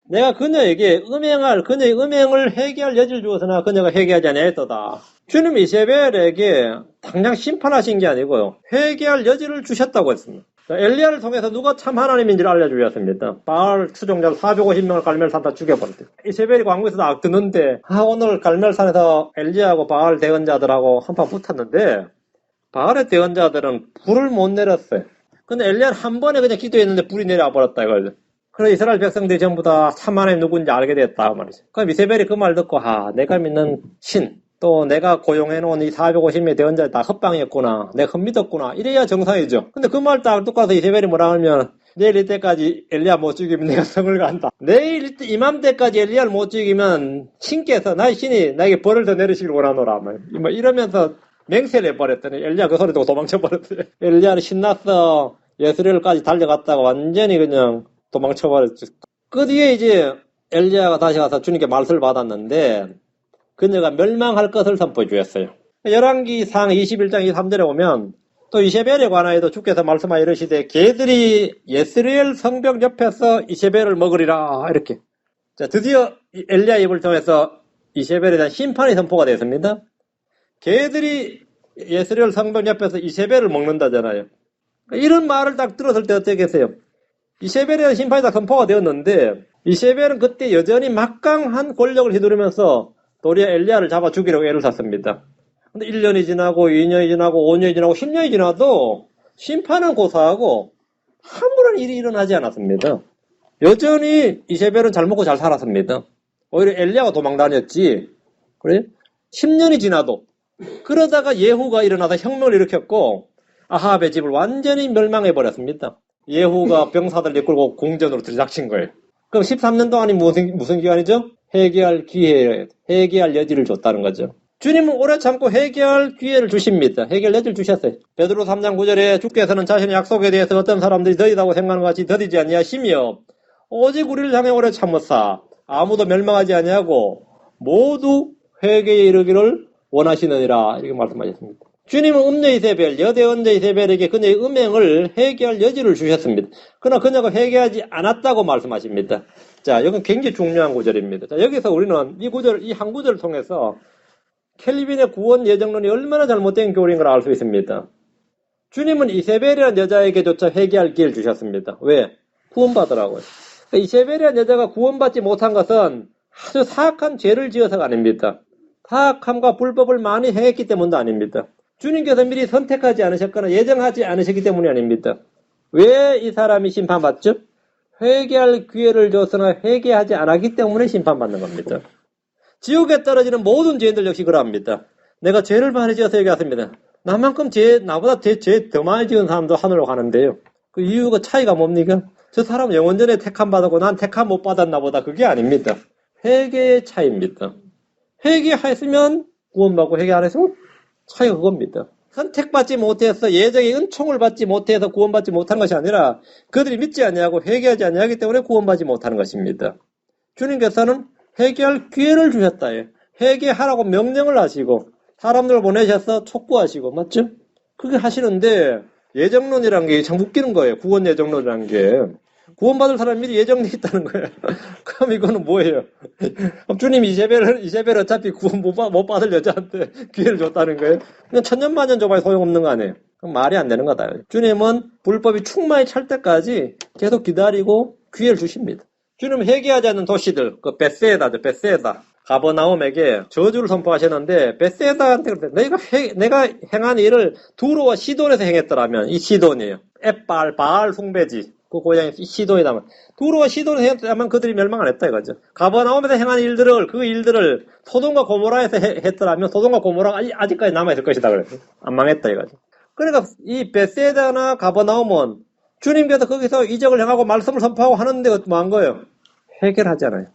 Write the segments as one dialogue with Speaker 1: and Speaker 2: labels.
Speaker 1: 내가 그녀에게 그녀의 음행을 회개할 여지를 주었으나 그녀가 회개하지 아니하였도다. 주님이 이세벨에게 당장 심판하신 게 아니고요. 회개할 여지를 주셨다고 했습니다. 엘리야를 통해서 누가 참 하나님인지를 알려주셨습니다. 바알 추종자 450명을 갈멜산 다 죽여버렸대요. 이세벨이 광고에서도 악 듣는데 오늘 갈멜산에서 엘리야하고 바알 대언자들하고 한판 붙었는데 바알의 대언자들은 불을 못 내렸어요. 근데 엘리야는 한 번에 그냥 기도했는데 불이 내려와 버렸다 이거죠. 그래서 이스라엘 백성들이 전부 다 참 하나님 누군지 알게 됐다 말이죠. 그럼 이세벨이 그 말 듣고 내가 믿는 신 또 내가 고용해놓은 이 450명의 대언자들 다 헛방이었구나. 내가 헛믿었구나. 이래야 정상이죠. 근데 그 말 딱 듣고 와서 이세벨이 뭐라 하면 내일 이때까지 엘리야 못 죽이면 내가 성을 간다. 내일 이맘때까지 엘리야를 못 죽이면 신께서 나의 신이 나에게 벌을 더 내리시길 원하노라. 뭐 이러면서 맹세를 해버렸더니 엘리야 그 소리 듣고 도망쳐버렸어요. 엘리야는 신났어. 예스레엘까지 달려갔다가 완전히 그냥 도망쳐버렸죠. 그 뒤에 이제 엘리야가 다시 가서 주님께 말씀을 받았는데 그녀가 멸망할 것을 선포해 주었어요. 열왕기상 21장 23절에 보면 또 이세벨에 관하여도 주께서 말씀하여 이르시되 개들이 예스레엘 성벽 옆에서 이세벨을 먹으리라 이렇게. 자, 드디어 엘리야 입을 통해서 이세벨에 대한 심판이 선포가 됐습니다. 개들이 예스레엘 성벽 옆에서 이세벨을 먹는다잖아요. 이런 말을 딱 들었을 때 어떻겠어요? 이세벨에 대한 심판이 다 선포가 되었는데 이세벨은 그때 여전히 막강한 권력을 휘두르면서 도리어 엘리야를 잡아 죽이려고 애를 샀습니다. 근데 1년이 지나고 2년이 지나고 5년이 지나고 10년이 지나도 심판은 고사하고 아무런 일이 일어나지 않았습니다. 여전히 이세벨은 잘 먹고 잘 살았습니다. 오히려 엘리야가 도망 다녔지. 그래? 10년이 지나도. 그러다가 예후가 일어나서 혁명을 일으켰고 아합의 집을 완전히 멸망해버렸습니다. 예후가 병사들 이끌고 공전으로 들이닥친 거예요. 그럼 13년 동안이 무슨 기간이죠? 회개할 여지를 줬다는 거죠. 주님은 오래 참고 회개할 기회를 주십니다. 회개할 여지를 주셨어요. 베드로 3장 9절에 주께서는 자신의 약속에 대해서 어떤 사람들이 더디다고 생각하는 것 같이 더디지 아니하시며 오직 우리를 향해 오래 참으사 아무도 멸망하지 아니하고 모두 회개에 이르기를 원하시느니라 이렇게 말씀하셨습니다. 주님은 음녀 이세벨, 여대언자 이세벨에게 그녀의 음행을 회개할 여지를 주셨습니다. 그러나 그녀가 회개하지 않았다고 말씀하십니다. 자, 이건 굉장히 중요한 구절입니다. 자, 여기서 우리는 이 한 구절을 통해서 켈빈의 구원 예정론이 얼마나 잘못된 교리인 걸 알 수 있습니다. 주님은 이세벨이라는 여자에게조차 회개할 기회를 주셨습니다. 왜? 구원받으라고요. 이세벨이라는 여자가 구원받지 못한 것은 아주 사악한 죄를 지어서가 아닙니다. 사악함과 불법을 많이 행했기 때문도 아닙니다. 주님께서 미리 선택하지 않으셨거나 예정하지 않으셨기 때문이 아닙니다. 왜 이 사람이 심판받죠? 회개할 기회를 줬으나 회개하지 않았기 때문에 심판받는 겁니다. 지옥에 떨어지는 모든 죄인들 역시 그러합니다. 내가 죄를 많이 지어서 여기 왔습니다. 나만큼 나보다 죄 더 많이 지은 사람도 하늘로 가는데요. 그 이유가 차이가 뭡니까? 저 사람은 영원전에 택함 받았고 난 택함 못 받았나 보다. 그게 아닙니다. 회개의 차이입니다. 회개했으면 구원받고 회개 안 했으면 차이가 그겁니다. 선택받지 못해서 예정의 은총을 받지 못해서 구원받지 못한 것이 아니라 그들이 믿지 아니하고 회개하지 아니하기 때문에 구원받지 못하는 것입니다. 주님께서는 회개할 기회를 주셨다요. 회개하라고 명령을 하시고 사람들을 보내셔서 촉구하시고 맞죠? 그게 하시는데 예정론이라는 게 참 웃기는 거예요. 구원 예정론이라는 게. 구원받을 사람이 미리 예정돼 있다는 거예요. 그럼 이거는 뭐예요? 주님이 이세벨 어차피 구원 못 받을 여자한테 기회를 줬다는 거예요? 그냥 천년만년 줘봐야 소용없는 거 아니에요? 그럼 말이 안 되는 거다. 주님은 불법이 충만히 찰 때까지 계속 기다리고 기회를 주십니다. 주님은 회개하지 않는 도시들, 베세다. 가버나움에게 저주를 선포하셨는데 베세다한테 내가 행한 일을 두로와 시돈에서 행했더라면 이 시돈이에요. 바알 숭배지. 그 고향이 시돈이다면 두로와 시돈에서 행했다면 그들이 멸망 안 했다 이거죠. 가버나움에서 행한 일들을 소돔과 고모라에서 했더라면 소돔과 고모라가 아직까지 남아있을 것이다 그랬어요. 안 망했다 이거죠. 그러니까 이 베세다나 가버나움은 주님께서 거기서 이적을 행하고 말씀을 선포하고 하는데 뭐 한 거예요? 해결하잖아요.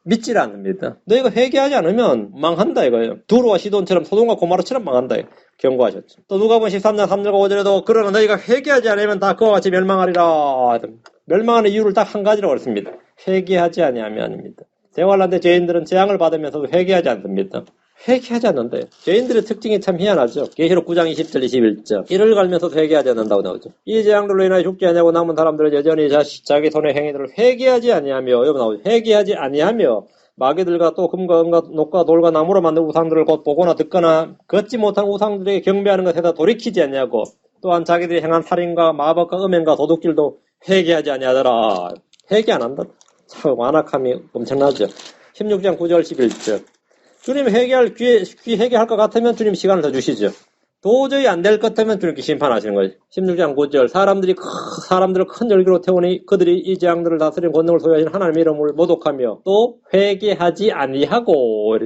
Speaker 1: 믿질 않습니다. 너희가 회개하지 않으면 망한다 이거예요. 두로와 시돈처럼 소돔과 고모라처럼 망한다 경고하셨죠. 또 누가복음 13장 3절과 5절에도 그러나 너희가 회개하지 않으면 다 그와 같이 멸망하리라. 멸망하는 이유를 딱 한 가지라고 했습니다. 회개하지 아니하면입니다. 재활란 때 죄인들은 재앙을 받으면서도 회개하지 않습니다. 회개하지 않는다. 죄인들의 특징이 참 희한하죠. 계시록 9장 20절 21절 이를 갈면서도 회개하지 않는다고 나오죠. 이 재앙들로 인하여 죽지 아니하고 남은 사람들은 여전히 자기 손의 행위들을 회개하지 아니하며 여기 나오죠. 회개하지 아니하며 마귀들과 또 금과 은과 녹과 돌과 나무로 만든 우상들을 곧 보거나 듣거나 걷지 못한 우상들에게 경배하는 것에다 돌이키지 않냐고 또한 자기들이 행한 살인과 마법과 음행과 도둑질도 회개하지 아니하더라. 회개 안 한다. 참 완악함이 엄청나죠. 16장 9절 11절 주님 귀 회개할 것 같으면 주님 시간을 더 주시죠. 도저히 안 될 것 같으면 주님께 심판하시는 거죠. 16장 9절 사람들을 큰 열기로 태우니 그들이 이 재앙들을 다스리는 권능을 소유하신 하나님의 이름을 모독하며 또 회개하지 아니하고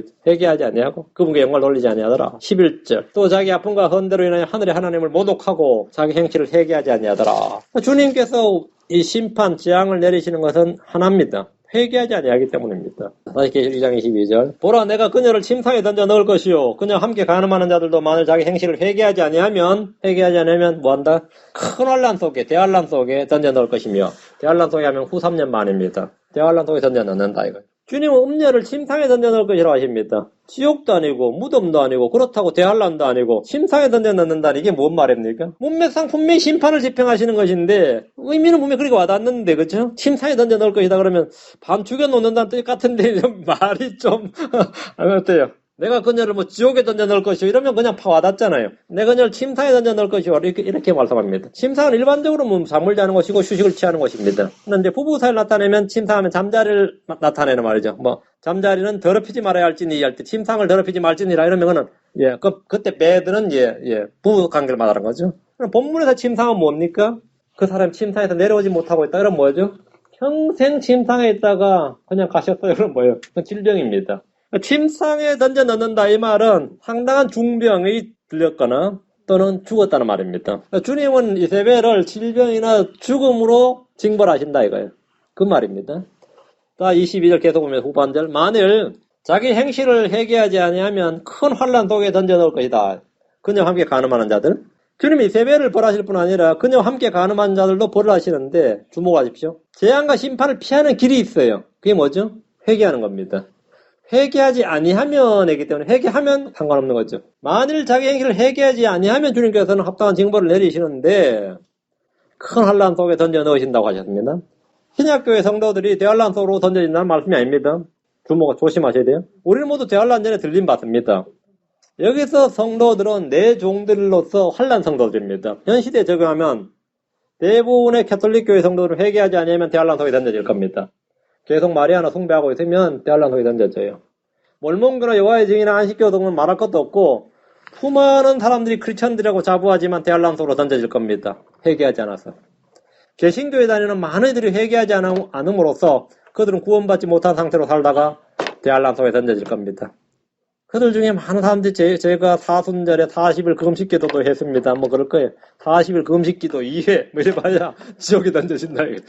Speaker 1: 그분께 영광을 돌리지 아니하더라. 11절 또 자기 아픔과 헌대로 인하여 하늘의 하나님을 모독하고 자기 행실을 회개하지 아니하더라. 주님께서 이 심판 재앙을 내리시는 것은 하나입니다. 회개하지 아니하기 때문입니다. 다시 계시록 2장 22절 보라 내가 그녀를 침상에 던져 넣을 것이요 그녀와 함께 간음하는 자들도 만일 자기 행실을 회개하지 아니하면 뭐한다? 큰 환난 속에 대환난 속에 던져 넣을 것이며 대환난 속에 하면 후 3년 만입니다. 대환난 속에 던져 넣는다 이거. 주님은 음녀를 침상에 던져 넣을 것이라고 하십니다. 지옥도 아니고 무덤도 아니고 그렇다고 대환란도 아니고 침상에 던져 넣는다는 이게 뭔 말입니까? 문맥상 분명히 심판을 집행하시는 것인데 의미는 분명히 그렇게 와닿는데 그렇죠? 침상에 던져 넣을 것이다 그러면 밤 죽여 놓는다는 뜻 같은데 말이 좀 어때요? 내가 그녀를 지옥에 던져 넣을 것이오 이러면 그냥 와닿잖아요. 내가 그녀를 침상에 던져 넣을 것이오 이렇게 말씀합니다. 침상은 일반적으로 잠을 자는 것이고 휴식을 취하는 것입니다. 그런데 부부 사이를 나타내면 침상하면 잠자리를 나타내는 말이죠. 잠자리는 더럽히지 말아야 할지니 할 때 침상을 더럽히지 말지니라 이러면은 그때 매드는 부부 관계를 말하는 거죠. 그럼 본문에서 침상은 뭡니까? 그 사람이 침상에서 내려오지 못하고 있다. 그럼 뭐죠? 평생 침상에 있다가 그냥 가셨어요. 그럼 뭐예요? 그건 질병입니다. 침상에 던져 넣는다 이 말은 상당한 중병이 들렸거나 또는 죽었다는 말입니다. 주님은 이세벨을 질병이나 죽음으로 징벌하신다 이거예요. 그 말입니다. 자 22절 계속 보면 후반절 만일 자기 행실을 회개하지 아니하면 큰 환난 속에 던져 넣을 것이다. 그녀와 함께 간음하는 자들 주님이 이세벨을 벌하실 뿐 아니라 그녀와 함께 간음하는 자들도 벌을 하시는데 주목하십시오. 재앙과 심판을 피하는 길이 있어요. 그게 뭐죠? 회개하는 겁니다. 회개하지 아니하면 이기 때문에 회개하면 상관없는 거죠. 만일 자기 행실을 회개하지 아니하면 주님께서는 합당한 징벌을 내리시는데 큰 환난 속에 던져 넣으신다고 하셨습니다. 신약교회 성도들이 대환난 속으로 던져진다는 말씀이 아닙니다. 조심하셔야 돼요. 우리는 모두 대환난 전에 들림 받습니다. 여기서 성도들은 내 종들로서 환난 성도들입니다. 현 시대에 적용하면 대부분의 캐톨릭 교회 성도들은 회개하지 아니하면 대환난 속에 던져질 겁니다. 계속 마리아나 숭배하고 있으면 대환란 속에 던져져요. 몰몬교나 여호와의 증인이나 안식교 등은 말할 것도 없고 수많은 사람들이 크리스천들이라고 자부하지만 대환란 속으로 던져질 겁니다. 회개하지 않아서. 개신교에 다니는 많은 이들이 회개하지 않음으로써 그들은 구원받지 못한 상태로 살다가 대환란 속에 던져질 겁니다. 그들 중에 많은 사람들이 제가 사순절에 40일 금식 기도도 했습니다. 그럴 거예요. 40일 금식 기도 2회 이래봐야 지옥에 던져진다 이거.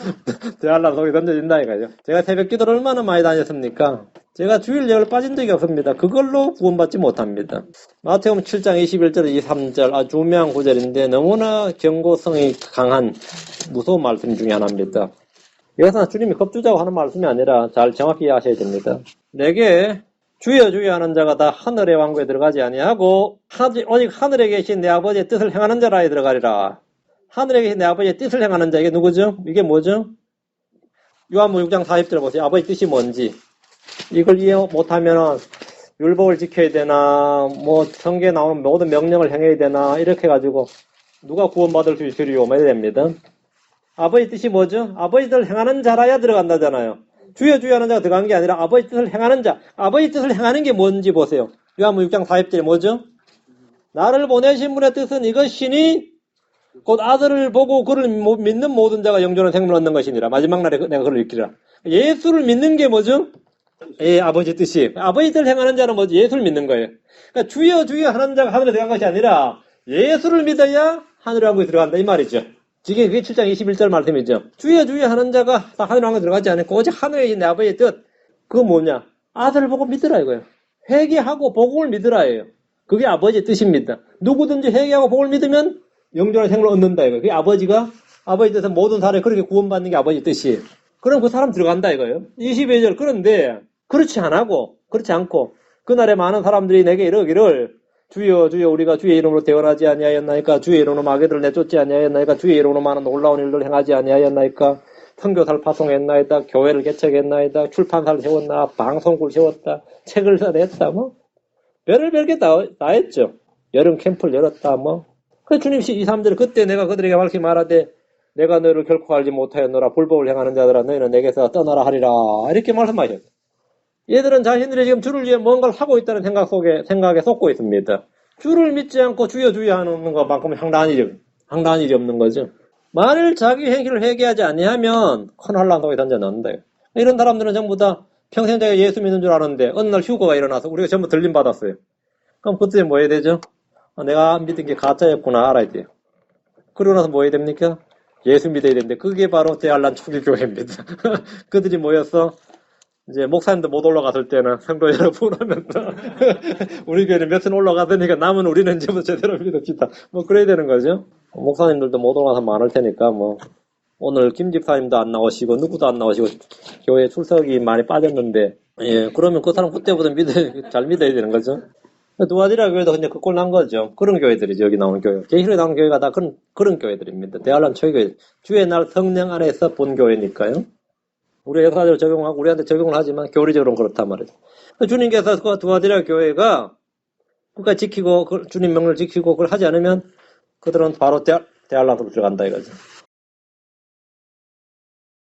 Speaker 1: 대환란 속에 던져진다 이거죠. 제가 새벽 기도를 얼마나 많이 다녔습니까? 제가 주일 예배를 빠진 적이 없습니다. 그걸로 구원받지 못합니다. 마태복음 7장 21절 23절 아주 유명한 구절인데 너무나 경고성이 강한 무서운 말씀 중에 하나입니다. 여기서 주님이 겁주자고 하는 말씀이 아니라 잘 정확히 이해하셔야 됩니다. 내게 주여 주여 하는 자가 다 하늘의 왕국에 들어가지 아니하고 오직 하늘에 계신 내 아버지의 뜻을 행하는 자라에 들어가리라. 하늘에 계신 내 아버지의 뜻을 행하는 자 이게 누구죠? 이게 뭐죠? 요한복음 6장 40절 보세요. 아버지 뜻이 뭔지 이걸 이해 못하면 율법을 지켜야 되나 성경에 나오는 모든 명령을 행해야 되나 이렇게 해가지고 누가 구원받을 수 있으리요 뭐 이래야 됩니다. 아버지 뜻이 뭐죠? 아버지 뜻을 행하는 자라야 들어간다잖아요. 주여 주여 하는 자가 들어간 게 아니라 아버지 뜻을 행하는 자. 아버지 뜻을 행하는 게 뭔지 보세요. 요한복음 6장 40절에 뭐죠? 나를 보내신 분의 뜻은 이것이니 곧 아들을 보고 그를 믿는 모든 자가 영존한 생명을 얻는 것이니라. 마지막 날에 내가 그를 읽기라. 예수를 믿는 게 뭐죠? 아버지 뜻이. 아버지 뜻을 행하는 자는 뭐죠? 예수를 믿는 거예요. 그러니까 주여 주여 하는 자가 하늘에 들어간 것이 아니라 예수를 믿어야 하늘의 왕국에 들어간다 이 말이죠. 그게 7장 21절 말씀이죠. 주여 주여 하는 자가 하늘 왕국에 들어가지 않고 오직 하늘에 있는 내 아버지의 뜻. 그거 뭐냐? 아들을 보고 믿으라 이거예요. 회개하고 복음을 믿으라 예요. 그게 아버지의 뜻입니다. 누구든지 회개하고 복음을 믿으면 영존의 생명을 얻는다 이거예요. 그게 아버지 뜻은 모든 사람이 그렇게 구원받는 게 아버지 뜻이에요. 그럼 그 사람 들어간다 이거예요. 22절 그런데 그렇지 않고 그날에 많은 사람들이 내게 이러기를 주여 주여 우리가 주의 이름으로 대언하지 아니하였나이까 주의 이름으로 마귀들을 내쫓지 아니하였나이까 주의 이름으로 많은 놀라운 일을 행하지 아니하였나이까 선교사를 파송했나이다 교회를 개척했나이다 출판사를 세웠나 방송국을 세웠다 책을 냈다 뭐 별을 게 다 했죠. 여름 캠프를 열었다 뭐. 그 주님 이 사람들이 그때 내가 그들에게 밝히 말하되 내가 너를 결코 알지 못하였노라 불법을 행하는 자들아 너희는 내게서 떠나라 하리라 이렇게 말씀하셨어요. 얘들은 자신들이 지금 주를 위해 뭔가를 하고 있다는 생각에 속고 있습니다. 주를 믿지 않고 주여 주여 하는 것만큼 황당한 일이 없는 거죠. 만일 자기 행위를 회개하지 아니하면 큰 혼란 속에 던져 넣는다. 이런 사람들은 전부 다 평생 자기가 예수 믿는 줄 아는데 어느 날 휴거가 일어나서 우리가 전부 들림 받았어요. 그럼 그때 뭐 해야 되죠? 내가 믿은 게 가짜였구나 알아야 돼요. 그러고 나서 뭐 해야 됩니까? 예수 믿어야 되는데 그게 바로 대알란 초기 교회입니다. 그들이 모여서 이제 목사님도 못 올라갔을 때는 성도 여러분 하면서 우리 교회는 몇천 올라가더니까 남은 우리는 이제부터 제대로 믿읍시다. 뭐 그래야 되는 거죠. 목사님들도 못 올라가서 많을 테니까 뭐 오늘 김 집사님도 안 나오시고 누구도 안 나오시고 교회 출석이 많이 빠졌는데 예 그러면 그 사람 그때부터 잘 믿어야 되는 거죠. 두아디라 교회도 그냥 그 꼴 난 거죠. 그런 교회들이죠. 여기 나오는 교회. 제일에 나오는 교회가 다 그런 교회들입니다. 대알란 초기교회. 주의 날 성령 안에서 본 교회니까요. 우리 역사적으로 적용하고 우리한테 적용을 하지만 교리적으로는 그렇단 말이죠. 주님께서 그 두아디라 교회가 끝까지 지키고 주님 명령을 지키고 그걸 하지 않으면 그들은 바로 대알란으로 들어간다 이거죠.